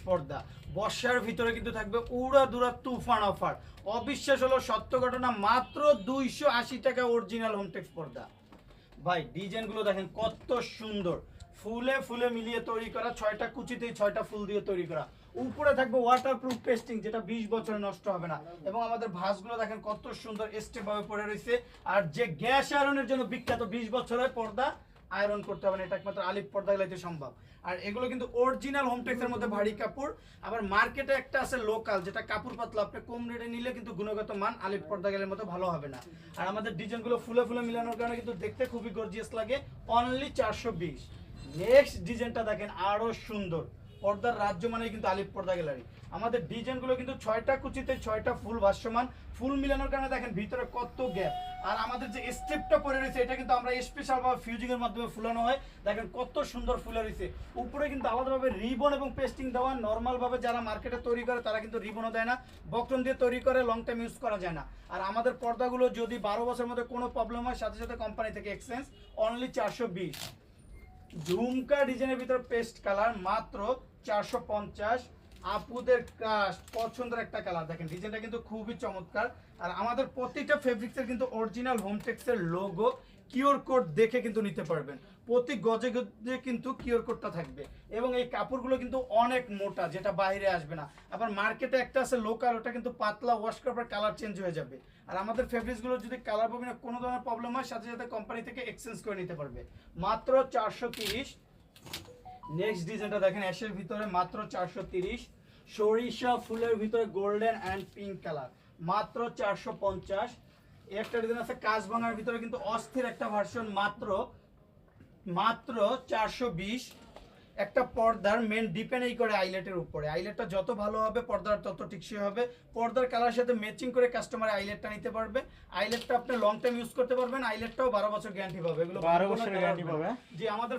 পর্দা। বর্ষার ভিতরে কিন্তু থাকবে উড়াধুরা তুফান অফার। অবিশ্বাস হলো সত্য ঘটনা, মাত্র 280 টাকা অরিজিনাল হোমটেক্স পর্দা। ভাই ডিজাইনগুলো দেখেন কত সুন্দর, ফুলে ফুলে মিলিয়ে তৈরি করা, 6টা কুচিতেই 6টা ফুল দিয়ে তৈরি করা। উপরে থাকবে ওয়াটারপ্রুফ পেস্টিং, যেটা 20 বছরে নষ্ট হবে না। এবং আমাদের ভাঁজগুলো দেখেন কত সুন্দর স্টেপ ভাবে পড়ে রয়েছে। আর যে গ্যাস আয়রনের জন্য বিখ্যাত, 20 বছরের পর্দা আয়রন করতে হবে না, এটা একমাত্র আলিফ পর্দা গেলাইতে সম্ভব। আর এগুলো কিন্তু অরিজিনাল হোমটেক্সের মধ্যে ভারী কাপড়। আবার মার্কেটে একটা আছে লোকাল, যেটা কাপড় পাতলা, আপনি কম রেটে নিলে কিন্তু গুণগত মান আলিফ পর্দা গেলের মতো ভালো হবে না। আর আমাদের ডিজাইনগুলো ফুলে ফুলে মিলানোর কারণে কিন্তু দেখতে খুবই গর্জিয়াস লাগে। অনলি 420। নেক্সট ডিজাইনটা দেখেন আরো সুন্দর, পর্দার রাজ্য মানে কিন্তু আলিফ পর্দা গ্যালারি। আমাদের ডিজাইনগুলো কিন্তু 6টা কুচিতে 6টা ফুল ভাসমান, ফুল মিলানোর কারণে দেখেন ভিতরে কত গ্যাপ। আর আমাদের যে স্টেপটা পরে রয়েছে, এটা কিন্তু আমরা স্পেশাল ভাবে ফিউজিং এর মাধ্যমে ফুলানো হয়। দেখেন কত সুন্দর ফুলে রয়েছে। উপরে কিন্তু আলাদাভাবে রিবন এবং পেস্টিং দেওয়া। নর্মাল ভাবে যারা মার্কেটে তৈরি করে তারা কিন্তু রিবনও দেয় না, বক্রম দিয়ে তৈরি করে, লং টাইম ইউজ করা যায় না। আর আমাদের পর্দাগুলো যদি 12 বছরের মধ্যে কোনো প্রবলেম হয়, সাথে সাথে কোম্পানি থেকে এক্সচেঞ্জ। অনলি 420। ঝুমকা ডিজাইনের ভিতরে পেস্ট কালার, মাত্র 450। আপুদের ক্রাশ পছন্দের একটা কালার, দেখেন ডিজাইনটা কিন্তু খুবই চমৎকার। আর আমাদের প্রতিটা ফেব্রিক্সের কিন্তু অরিজিনাল হোমটেক্সের লোগো, কিউআর কোড দেখে কিন্তু নিতে পারবেন। প্রতি গজে গজে কিন্তু কিউআর কোডটা থাকবে। এবং এই কাপড়গুলো কিন্তু অনেক মোটা, যেটা বাইরে আসবে না। আবার মার্কেটে একটা আছে লোকাল, ওটা কিন্তু পাতলা, ওয়াশ করার পর কালার চেঞ্জ হয়ে যাবে। আর আমাদের ফেব্রিক্সগুলো যদি কালার পাবে না, কোনো ধরনের প্রবলেম হয়, সাথে সাথে কোম্পানি থেকে এক্সচেঞ্জ করে নিতে পারবে। মাত্র 430। নেক্সট ডিজাইনটা দেখেন অ্যাশের ভিতরে, মাত্র 430। সরিষা ফুলের ভিতরে গোল্ডেন অ্যান্ড পিঙ্ক কালার, মাত্র 450। একটা ডিজাইন আছে কাঁচভাঙার ভিতরে, কিন্তু অস্থির একটা ভার্সন, মাত্র 420। একটা পর্দার মেন ডিপেন্ড এই করে আইলেটের উপরে। আইলেটটা যত ভালো হবে পর্দার তত টিকসই হবে। পর্দার কালার সাথে ম্যাচিং করে কাস্টমার আইলেটটা নিতে পারবে। আইলেটটা আপনি লং টাইম ইউজ করতে পারবেন। আইলেটটাও 12 বছর গ্যারান্টি পাবে। এগুলো 12 বছর গ্যারান্টি পাবে। যে আমাদের